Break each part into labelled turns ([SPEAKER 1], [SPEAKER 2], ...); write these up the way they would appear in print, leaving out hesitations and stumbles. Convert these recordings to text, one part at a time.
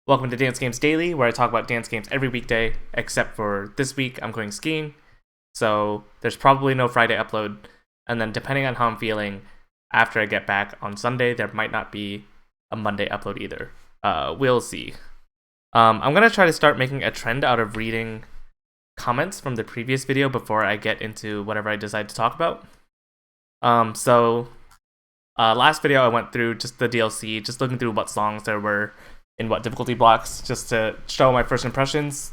[SPEAKER 1] Welcome to Dance Games Daily, where I talk about dance games every weekday, except for this week I'm going skiing, so there's probably no Friday upload, and then depending on how I'm feeling, after I get back on Sunday, there might not be a Monday upload either. We'll see. I'm going to try to start making a trend out of reading comments from the previous video before I get into whatever I decide to talk about. Last video I went through just the DLC, just looking through what songs there were in what difficulty blocks, just to show my first impressions.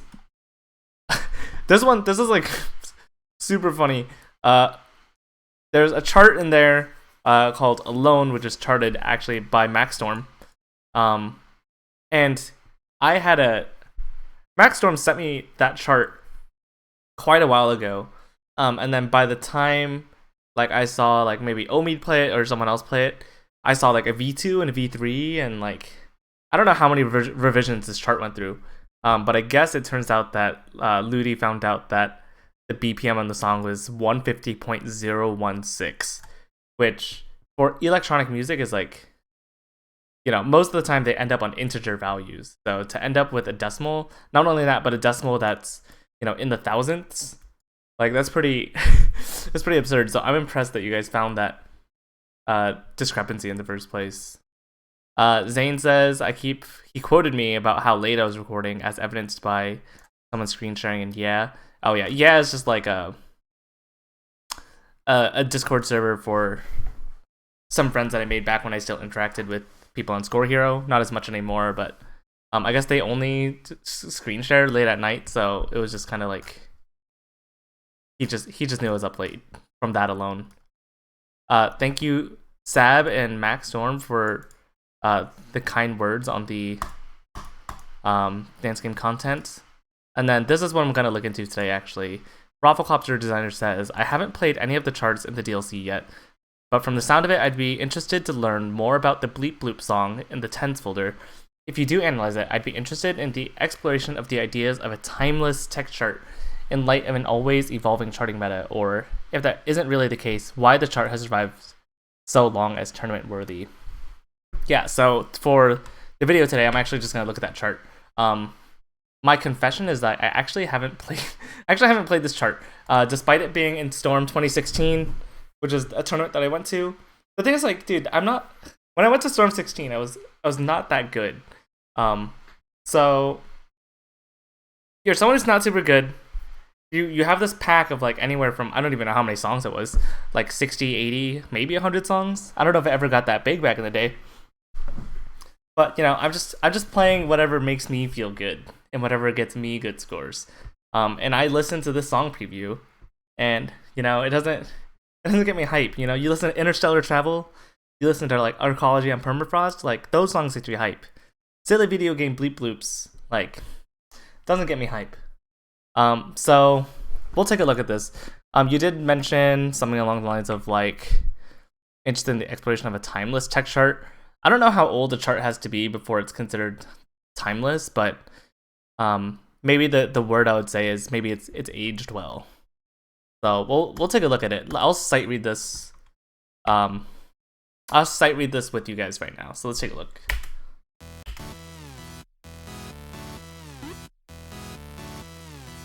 [SPEAKER 1] This is like super funny. There's a chart in there called Alone, which is charted actually by Maxstorm. And I had Maxstorm sent me that chart quite a while ago. And then by the time like I saw like maybe Omid play it or someone else play it, I saw like a V2 and a V3 and like I don't know how many revisions this chart went through, but I guess it turns out that Ludi found out that the BPM on the song was 150.016, which for electronic music is like, you know, most of the time they end up on integer values. So to end up with a decimal, not only that, but a decimal that's, you know, in the thousandths, like that's pretty, that's pretty absurd. So I'm impressed that you guys found that discrepancy in the first place. Zane says he quoted me about how late I was recording as evidenced by someone screen sharing, and yeah is just like a Discord server for some friends that I made back when I still interacted with people on Score Hero. Not as much anymore, but I guess they only screen shared late at night, so it was just kind of like he just knew I was up late from that alone. Thank you Sab and Maxstorm for the kind words on the dance game content. And then this is what I'm going to look into today, actually. Rafflecopter Designer says, I haven't played any of the charts in the DLC yet, but from the sound of it, I'd be interested to learn more about the Bleep Bloop song in the Tens folder. If you do analyze it, I'd be interested in the exploration of the ideas of a timeless tech chart in light of an always evolving charting meta, or if that isn't really the case, why the chart has survived so long as tournament worthy. Yeah, so for the video today, I'm actually just gonna look at that chart. My confession is that I actually haven't played this chart, despite it being in Storm 2016, which is a tournament that I went to. The thing is, like, dude, when I went to Storm 16, I was not that good. So you're someone who's not super good. You have this pack of like anywhere from, I don't even know how many songs it was, like 60, 80, maybe 100 songs. I don't know if it ever got that big back in the day. But, you know, I'm just playing whatever makes me feel good and whatever gets me good scores. And I listened to this song preview, and, you know, it doesn't get me hype. You know, you listen to Interstellar Travel, you listen to like Arcology on Permafrost, like those songs get you hype. Silly Video Game Bleep Bloops, like, doesn't get me hype. So we'll take a look at this. You did mention something along the lines of like interested in the exploration of a timeless tech chart. I don't know how old the chart has to be before it's considered timeless, but maybe the word I would say is maybe it's aged well. So we'll take a look at it. I'll sight read this. I'll sight read this with you guys right now. So let's take a look.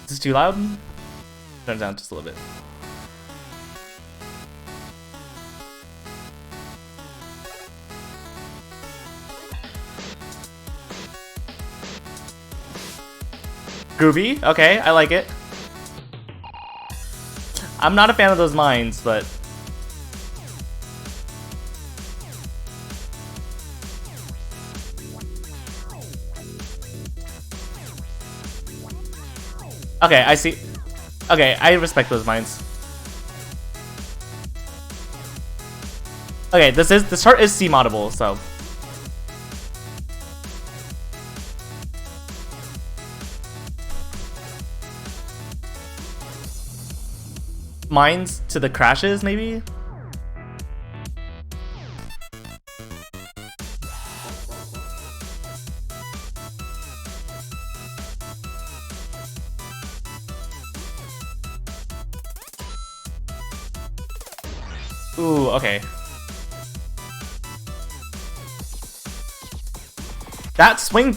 [SPEAKER 1] Is this too loud? Turn it down just a little bit. Groovy, okay, I like it. I'm not a fan of those mines, but okay, I see. Okay, I respect those mines. Okay, this chart is C moddable, so mines to the crashes, maybe? Ooh, okay. That swing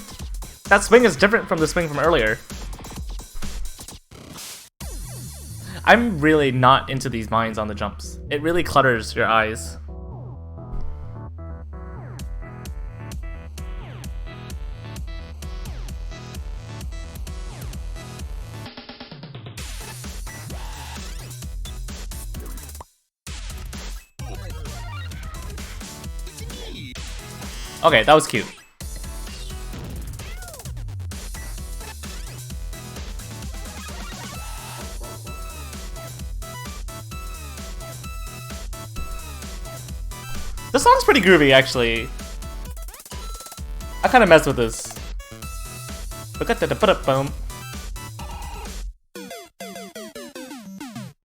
[SPEAKER 1] That swing is different from the swing from earlier. I'm really not into these mines on the jumps. It really clutters your eyes. Okay, that was cute. This song's pretty groovy, actually. I kind of mess with this. Look at the boom.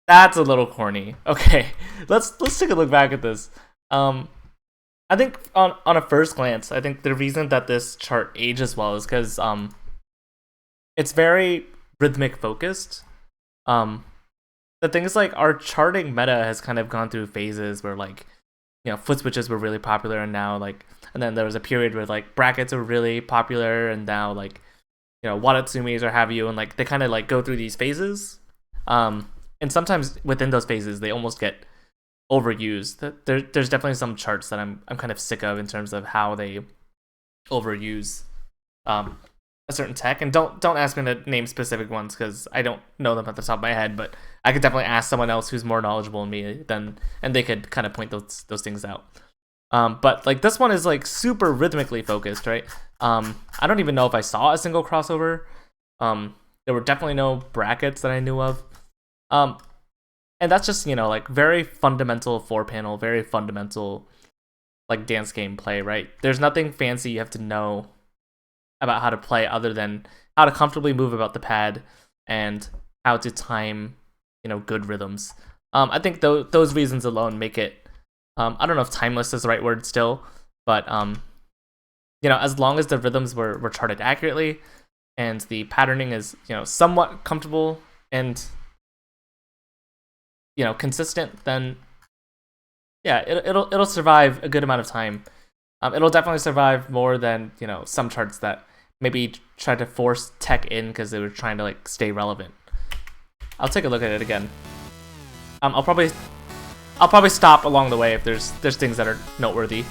[SPEAKER 1] That's a little corny. Okay, let's take a look back at this. I think on a first glance, I think the reason that this chart ages well is because it's very rhythmic focused. The thing is, like, our charting meta has kind of gone through phases where, like, you know, foot switches were really popular, and now, like, and then there was a period where, like, brackets were really popular, and now, like, you know, watatsumis or have you, and, like, they kind of, like, go through these phases. And sometimes within those phases, they almost get overused. There's definitely some charts that I'm kind of sick of in terms of how they overuse a certain tech. And don't ask me to name specific ones because I don't know them at the top of my head. But I could definitely ask someone else who's more knowledgeable than me, and they could kind of point those things out. But like this one is like super rhythmically focused, right? I don't even know if I saw a single crossover. There were definitely no brackets that I knew of. And that's just, you know, like very fundamental 4-panel, very fundamental like dance game play, right? There's nothing fancy you have to know about how to play other than how to comfortably move about the pad and how to time, you know, good rhythms. I think those reasons alone make it, I don't know if timeless is the right word still, but you know, as long as the rhythms were charted accurately and the patterning is, you know, somewhat comfortable and, you know, consistent, then yeah, it'll survive a good amount of time. It'll definitely survive more than, you know, some charts that maybe tried to force tech in because they were trying to like stay relevant. I'll take a look at it again. I'll probably stop along the way if there's things that are noteworthy.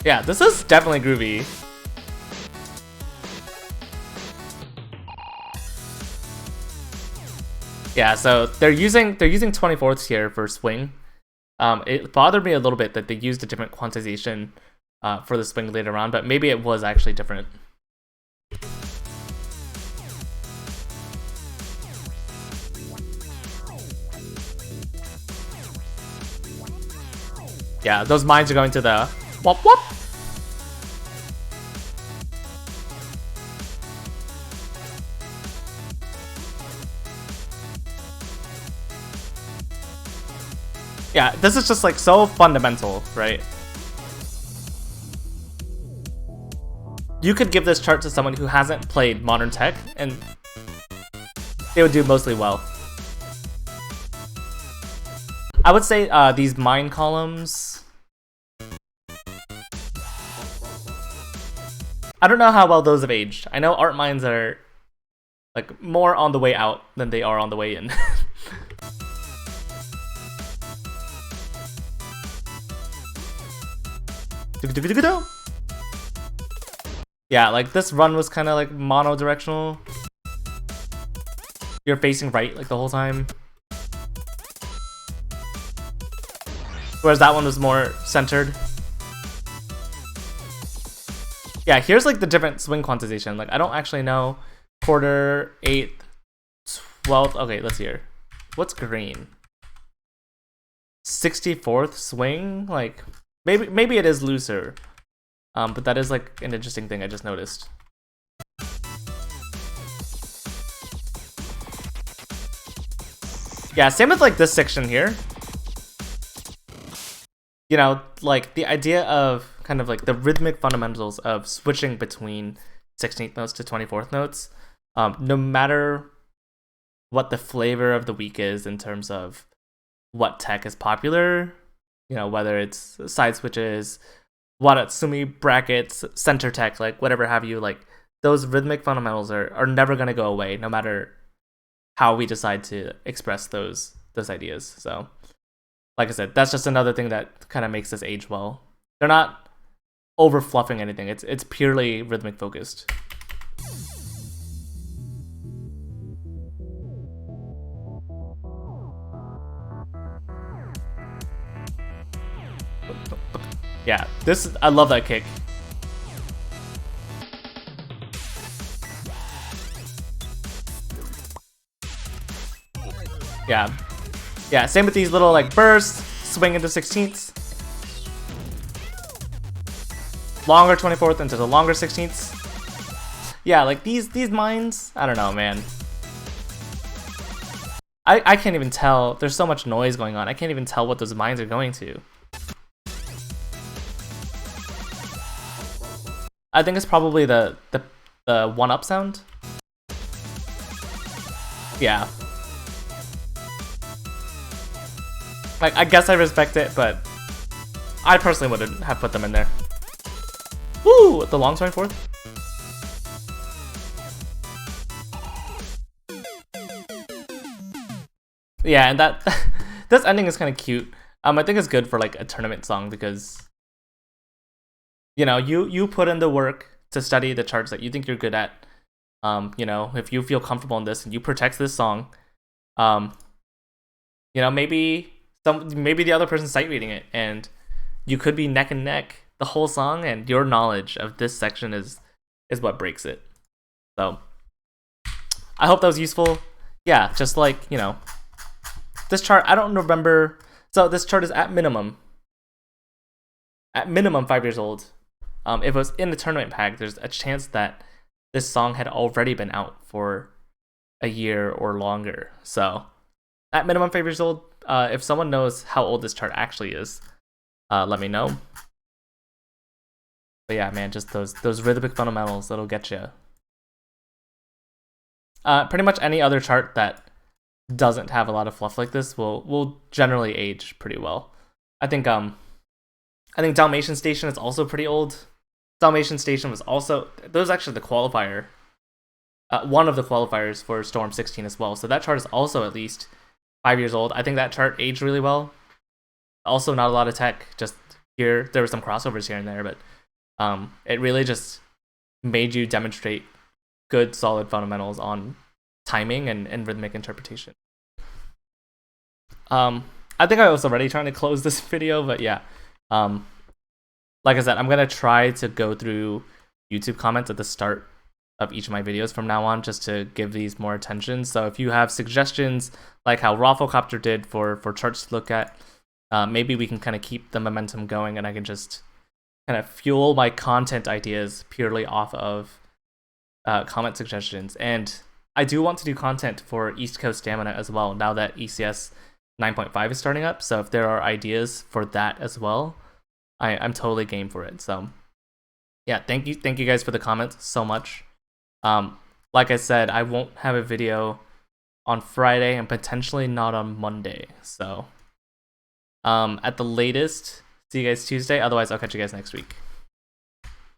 [SPEAKER 1] Yeah, this is definitely groovy. Yeah, so they're using 24ths here for swing. It bothered me a little bit that they used a different quantization for the swing later on, but maybe it was actually different. Yeah, those mines are going to the whoop whoop. Yeah, this is just like so fundamental, right? You could give this chart to someone who hasn't played modern tech and they would do mostly well. I would say these mine columns, I don't know how well those have aged. I know art mines are like more on the way out than they are on the way in. Yeah, like this run was kind of like mono-directional. You're facing right like the whole time. Whereas that one was more centered. Yeah, here's like the different swing quantization. Like I don't actually know. Quarter, 8th, 12th. Okay, let's hear. What's green? 64th swing? Like maybe it is looser. But that is like an interesting thing I just noticed. Yeah, same with like this section here. You know, like the idea of kind of like the rhythmic fundamentals of switching between 16th notes to 24th notes, no matter what the flavor of the week is in terms of what tech is popular, you know, whether it's side switches, waratsumi, brackets, center tech, like whatever have you, like those rhythmic fundamentals are never gonna go away, no matter how we decide to express those ideas. So, like I said, that's just another thing that kind of makes this age well. They're not over fluffing anything. It's purely rhythmic focused. Yeah, I love that kick. Yeah, same with these little like bursts, swing into 16ths. Longer 24th into the longer 16ths. Yeah, like these mines, I don't know, man. I can't even tell. There's so much noise going on. I can't even tell what those mines are going to. I think it's probably the 1-up sound. Yeah. Like, I guess I respect it, but I personally wouldn't have put them in there. Woo! The long swing fourth. Yeah, and that this ending is kind of cute. I think it's good for like a tournament song because, you know, you put in the work to study the charts that you think you're good at. You know, if you feel comfortable in this and you protect this song, you know, maybe the other person's sight reading it, and you could be neck and neck the whole song, and your knowledge of this section is what breaks it. So I hope that was useful. Yeah, just like, you know, this chart, I don't remember. So this chart is at minimum 5 years old. If it was in the tournament pack, there's a chance that this song had already been out for a year or longer. So at minimum 5 years old. If someone knows how old this chart actually is, let me know. But yeah, man, just those rhythmic fundamentals that'll get you. Pretty much any other chart that doesn't have a lot of fluff like this will generally age pretty well. I think Dalmatian Station is also pretty old. Dalmatian Station was also, that was actually the qualifier, one of the qualifiers for Storm 16 as well. So that chart is also at least 5 years old. I think that chart aged really well. Also, not a lot of tech. Just here, there were some crossovers here and there, but it really just made you demonstrate good, solid fundamentals on timing and rhythmic interpretation. I think I was already trying to close this video, but yeah. Like I said, I'm gonna try to go through YouTube comments at the start of each of my videos from now on, just to give these more attention. So if you have suggestions, like how Rafflecopter did for charts to look at, maybe we can kind of keep the momentum going, and I can just kind of fuel my content ideas purely off of comment suggestions. And I do want to do content for East Coast Stamina as well, now that ECS 9.5 is starting up. So if there are ideas for that as well, I'm totally game for it. So yeah, thank you guys for the comments so much. Like I said, I won't have a video on Friday and potentially not on Monday. So at the latest, see you guys Tuesday. Otherwise, I'll catch you guys next week.